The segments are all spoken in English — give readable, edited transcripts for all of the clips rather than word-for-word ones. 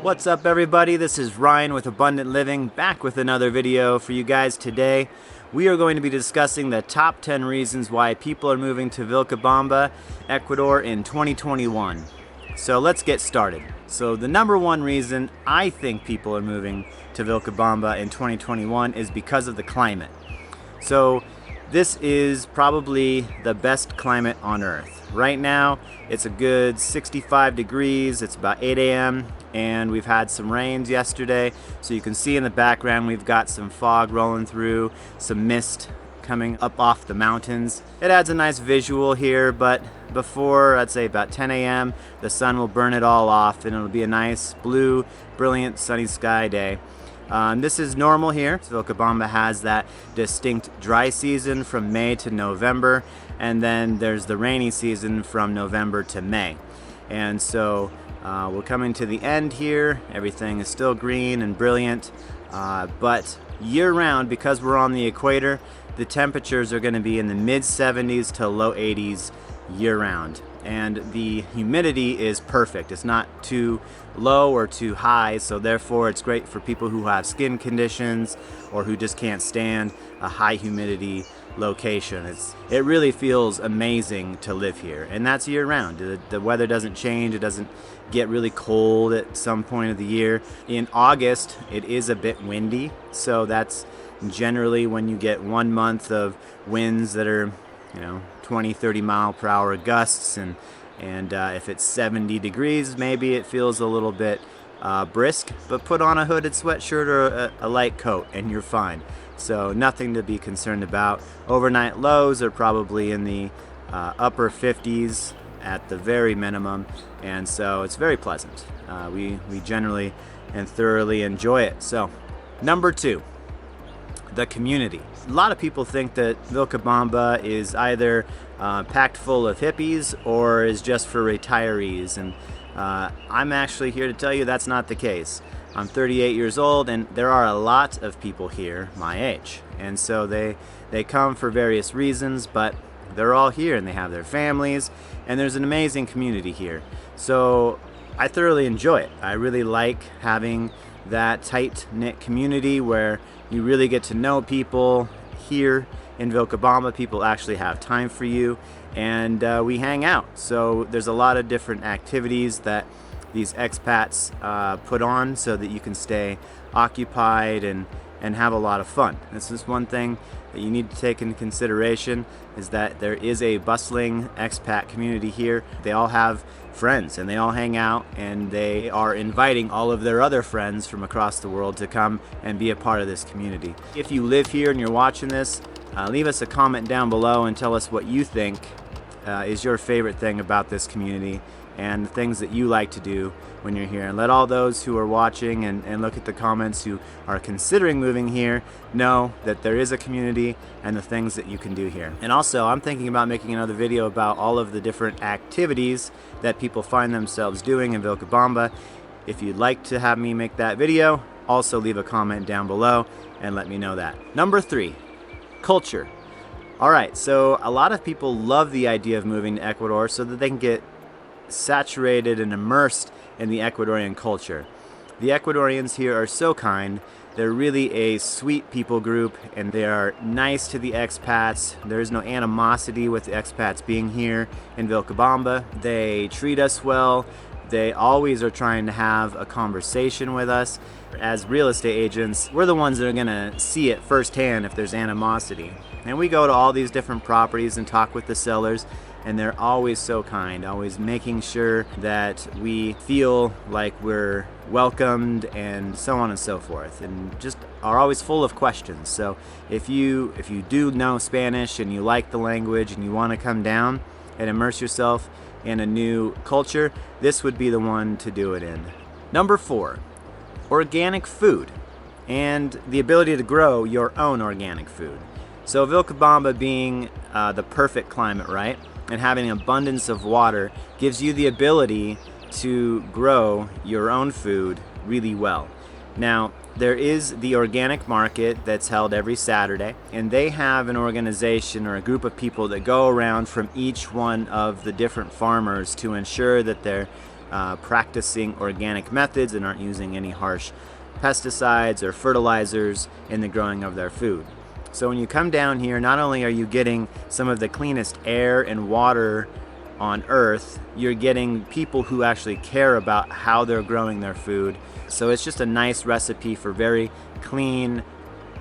What's up everybody, this is Ryan with Abundant Living, back with another video for you guys today. We are going to be discussing the top 10 reasons why people are moving to Vilcabamba, Ecuador in 2021. So let's get started. So the number one reason I think people are moving to Vilcabamba in 2021 is because of the climate. So this is probably the best climate on earth. Right now it's a good 65 degrees, it's about 8 a.m. and we've had some rains yesterday, so you can see in the background we've got some fog rolling through, some mist coming up off the mountains. It adds a nice visual here, but before, I'd say about 10 a.m. the sun will burn it all off and it'll be a nice blue, brilliant sunny sky day. This is normal here. Vilcabamba has that distinct dry season from May to November, and then there's the rainy season from November to May. And so we're coming to the end here. Everything is still green and brilliant, but year-round, because we're on the equator, the temperatures are going to be in the mid-70s to low 80s year-round. And the humidity is perfect. It's not too low or too high, so therefore it's great for people who have skin conditions or who just can't stand a high humidity location. It really feels amazing to live here, and that's year-round. The weather doesn't change. It doesn't get really cold at some point of the year. In August, it is a bit windy, so that's generally when you get 1 month of winds that are 20-30 mile per hour gusts, and if it's 70 degrees, maybe it feels a little bit brisk, but put on a hooded sweatshirt or a light coat and you're fine. So nothing to be concerned about. Overnight lows are probably in the upper 50s at the very minimum, and so it's very pleasant. We generally and thoroughly enjoy it. So number two, the community. A lot of people think that Vilcabamba is either packed full of hippies or is just for retirees, and I'm actually here to tell you that's not the case. I'm 38 years old, and there are a lot of people here my age, and so they come for various reasons, but they're all here and they have their families, and there's an amazing community here. So I thoroughly enjoy it. I really like having that tight-knit community where you really get to know people. Here in Vilcabamba, people actually have time for you, and we hang out. So there's a lot of different activities that these expats put on so that you can stay occupied and have a lot of fun. This is one thing that you need to take into consideration, is that there is a bustling expat community here. They all have friends and they all hang out, and they are inviting all of their other friends from across the world to come and be a part of this community. If you live here and you're watching this, leave us a comment down below and tell us what you think is your favorite thing about this community and the things that you like to do when you're here. And let all those who are watching and look at the comments who are considering moving here know that there is a community and the things that you can do here. And also, I'm thinking about making another video about all of the different activities that people find themselves doing in Vilcabamba. If you'd like to have me make that video, also leave a comment down below and let me know that. Number three, culture. Alright, so a lot of people love the idea of moving to Ecuador so that they can get saturated and immersed in the Ecuadorian culture. The Ecuadorians here are so kind. They're really a sweet people group, and they are nice to the expats. There's no animosity with the expats being here in Vilcabamba. They treat us well. They always are trying to have a conversation with us. As real estate agents, we're the ones that are going to see it firsthand if there's animosity. And we go to all these different properties and talk with the sellers, and they're always so kind, always making sure that we feel like we're welcomed and so on and so forth, and just are always full of questions. So if you do know Spanish and you like the language and you want to come down and immerse yourself in a new culture, this would be the one to do it in. Number four, organic food and the ability to grow your own organic food. So Vilcabamba being the perfect climate, right? And having an abundance of water gives you the ability to grow your own food really well. Now, there is the organic market that's held every Saturday, and they have an organization or a group of people that go around from each one of the different farmers to ensure that they're practicing organic methods and aren't using any harsh pesticides or fertilizers in the growing of their food. So when you come down here, not only are you getting some of the cleanest air and water on earth, you're getting people who actually care about how they're growing their food. So it's just a nice recipe for very clean,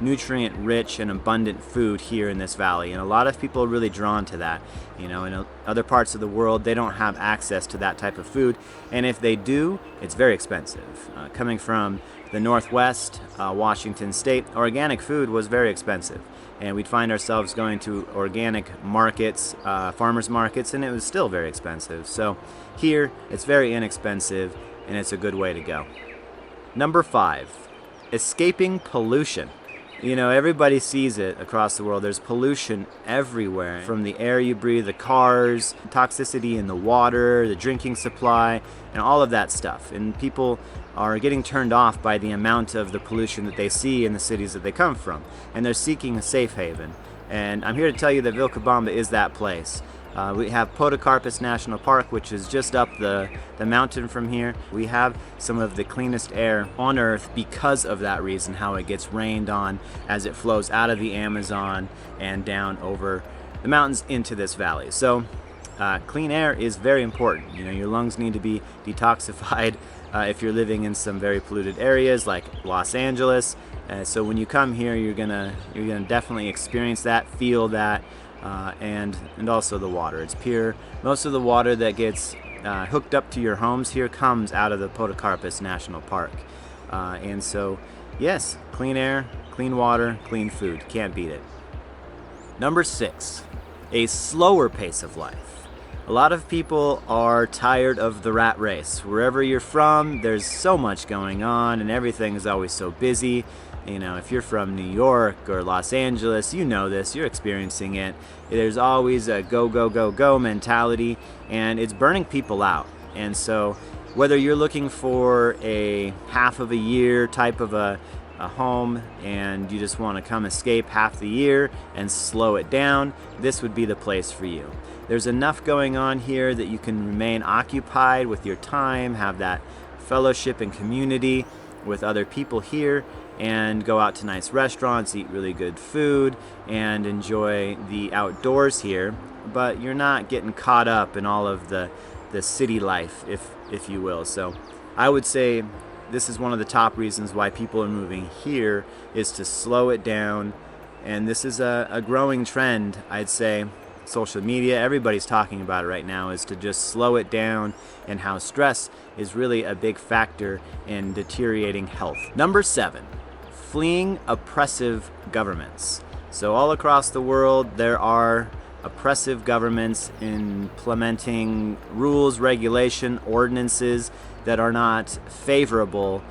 nutrient rich and abundant food here in this valley, and a lot of people are really drawn to that. In other parts of the world, they don't have access to that type of food, and if they do, it's very expensive. Coming from the Northwest, Washington State, organic food was very expensive, and we'd find ourselves going to organic markets, farmers markets, and it was still very expensive. So here, it's very inexpensive, and it's a good way to go. Number 5, escaping pollution. Everybody sees it across the world. There's pollution everywhere, from the air you breathe, the cars, toxicity in the water, the drinking supply, and all of that stuff. And people are getting turned off by the amount of the pollution that they see in the cities that they come from. And they're seeking a safe haven. And I'm here to tell you that Vilcabamba is that place. We have Podocarpus National Park, which is just up the mountain from here. We have some of the cleanest air on earth because of that reason, how it gets rained on as it flows out of the Amazon and down over the mountains into this valley. So clean air is very important. Your lungs need to be detoxified if you're living in some very polluted areas like Los Angeles. So when you come here, you're gonna definitely experience that, feel that. And also the water. It's pure. Most of the water that gets hooked up to your homes here comes out of the Podocarpus National Park. And so, yes, clean air, clean water, clean food. Can't beat it. Number 6, a slower pace of life. A lot of people are tired of the rat race. Wherever you're from, there's so much going on and everything is always so busy. If you're from New York or Los Angeles, you know this, you're experiencing it. There's always a go, go, go, go mentality, and it's burning people out. And so whether you're looking for a half of a year type of a home and you just want to come escape half the year and slow it down, this would be the place for you. There's enough going on here that you can remain occupied with your time, have that fellowship and community with other people here, and go out to nice restaurants, eat really good food, and enjoy the outdoors here. But you're not getting caught up in all of the city life, if you will. So I would say this is one of the top reasons why people are moving here, is to slow it down. And this is a growing trend, I'd say. Social media, everybody's talking about it right now, is to just slow it down, and how stress is really a big factor in deteriorating health. Number 7, fleeing oppressive governments. So all across the world, there are oppressive governments implementing rules, regulation, ordinances that are not favorable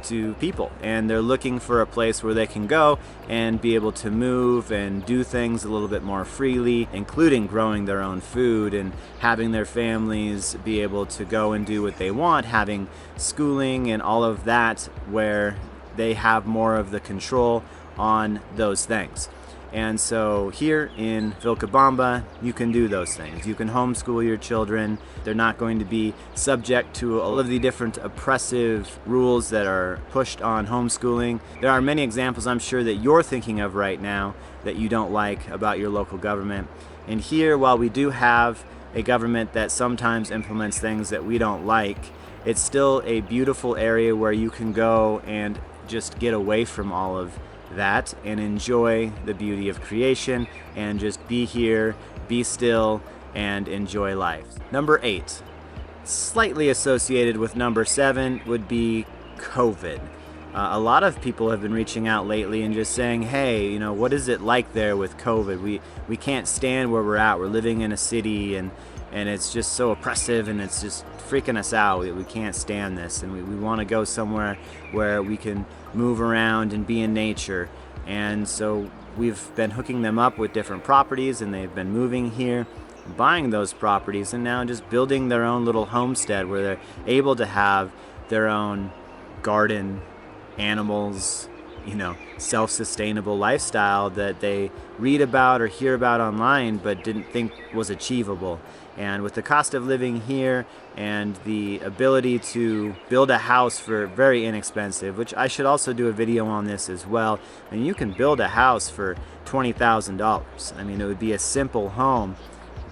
to people, and they're looking for a place where they can go and be able to move and do things a little bit more freely, including growing their own food and having their families be able to go and do what they want, having schooling and all of that, where they have more of the control on those things. And so here in Vilcabamba, you can do those things. You can homeschool your children. They're not going to be subject to all of the different oppressive rules that are pushed on homeschooling. There are many examples I'm sure that you're thinking of right now that you don't like about your local government. And here, while we do have a government that sometimes implements things that we don't like, it's still a beautiful area where you can go and just get away from all of that and enjoy the beauty of creation and just be here, be still, and enjoy life. Number 8, slightly associated with number 7, would be COVID. A lot of people have been reaching out lately and just saying, hey, what is it like there with COVID? We can't stand where we're at. We're living in a city and it's just so oppressive and it's just freaking us out. We can't stand this, and we want to go somewhere where we can move around and be in nature. And so we've been hooking them up with different properties, and they've been moving here, buying those properties, and now just building their own little homestead where they're able to have their own garden, animals, self-sustainable lifestyle that they read about or hear about online but didn't think was achievable. And with the cost of living here and the ability to build a house for very inexpensive, which I should also do a video on this as well, and you can build a house for $20,000. I mean, it would be a simple home,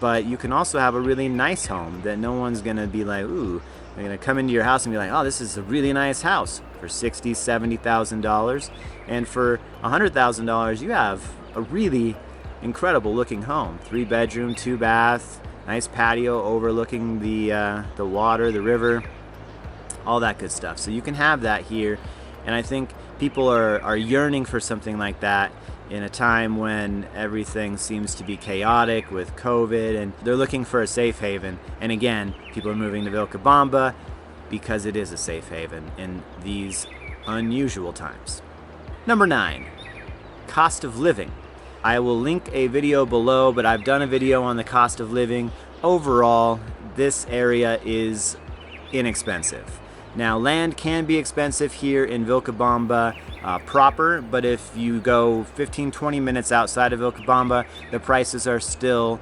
but you can also have a really nice home that no one's gonna be like, ooh, they're gonna come into your house and be like, oh, this is a really nice house for $60,000, $70,000. And for $100,000, you have a really incredible looking home. 3-bedroom, 2-bath, nice patio overlooking the water, the river, all that good stuff. So you can have that here. And I think people are yearning for something like that in a time when everything seems to be chaotic with COVID, and they're looking for a safe haven. And again, people are moving to Vilcabamba because it is a safe haven in these unusual times. Number 9, cost of living. I will link a video below, but I've done a video on the cost of living. Overall, this area is inexpensive. Now, land can be expensive here in Vilcabamba proper, but if you go 15-20 minutes outside of Vilcabamba, the prices are still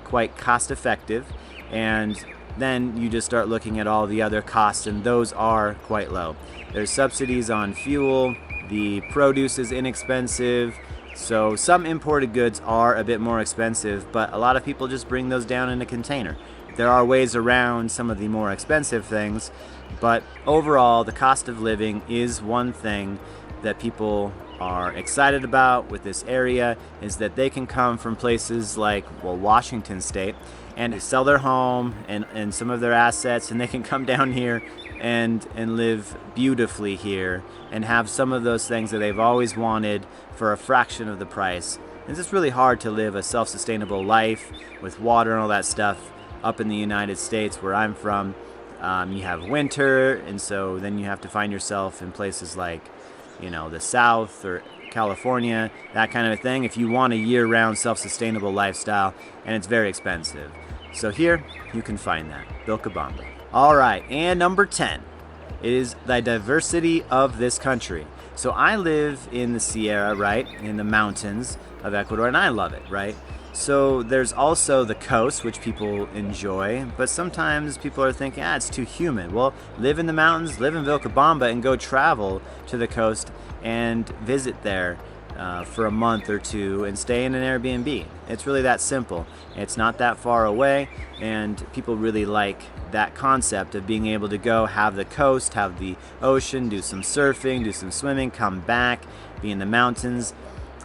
quite cost effective. And then you just start looking at all the other costs, and those are quite low. There's subsidies on fuel, the produce is inexpensive, so some imported goods are a bit more expensive, but a lot of people just bring those down in a container. There are ways around some of the more expensive things, but overall the cost of living is one thing that people are excited about with this area, is that they can come from places like, well, Washington State, and sell their home and some of their assets, and they can come down here and live beautifully here and have some of those things that they've always wanted for a fraction of the price. It's just really hard to live a self-sustainable life with water and all that stuff up in the United States where I'm from. You have winter, and so then you have to find yourself in places like, the South or California, that kind of thing, if you want a year-round self-sustainable lifestyle, and it's very expensive. So here, you can find that, Vilcabamba. All right, and number 10 is the diversity of this country. So I live in the Sierra, right, in the mountains of Ecuador, and I love it, right? So there's also the coast, which people enjoy, but sometimes people are thinking, it's too humid. Well, live in the mountains, live in Vilcabamba, and go travel to the coast and visit there for a month or two and stay in an Airbnb. It's really that simple. It's not that far away, and people really like that concept of being able to go have the coast, have the ocean, do some surfing, do some swimming, come back, be in the mountains,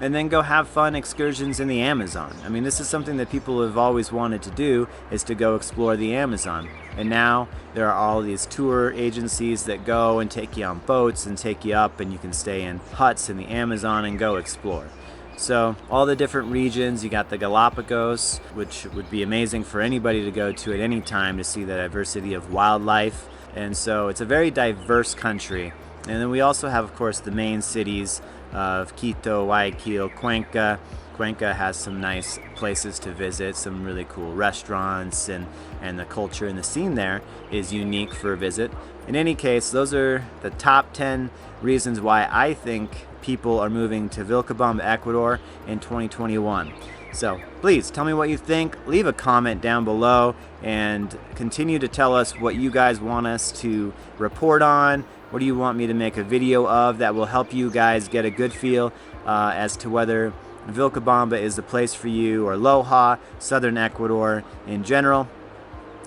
and then go have fun excursions in the Amazon. I mean, this is something that people have always wanted to do, is to go explore the Amazon. And now there are all these tour agencies that go and take you on boats and take you up, and you can stay in huts in the Amazon and go explore. So all the different regions, you got the Galapagos, which would be amazing for anybody to go to at any time to see the diversity of wildlife. And so it's a very diverse country. And then we also have, of course, the main cities of Quito, Guayaquil, Cuenca. Cuenca has some nice places to visit, some really cool restaurants, and the culture and the scene there is unique for a visit. In any case, those are the top 10 reasons why I think people are moving to Vilcabamba, Ecuador in 2021. So please tell me what you think, leave a comment down below, and continue to tell us what you guys want us to report on. What do you want me to make a video of that will help you guys get a good feel as to whether Vilcabamba is the place for you, or Loja, southern Ecuador in general.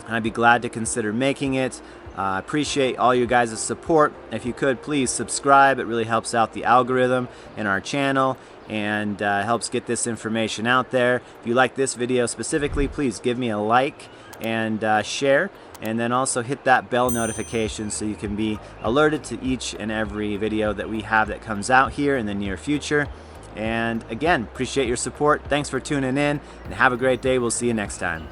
And I'd be glad to consider making it. Appreciate all you guys' support. If you could, please subscribe. It really helps out the algorithm in our channel and helps get this information out there. If you like this video specifically, please give me a like and share, and then also hit that bell notification so you can be alerted to each and every video that we have that comes out here in the near future. And again, appreciate your support. Thanks for tuning in, and have a great day. We'll see you next time.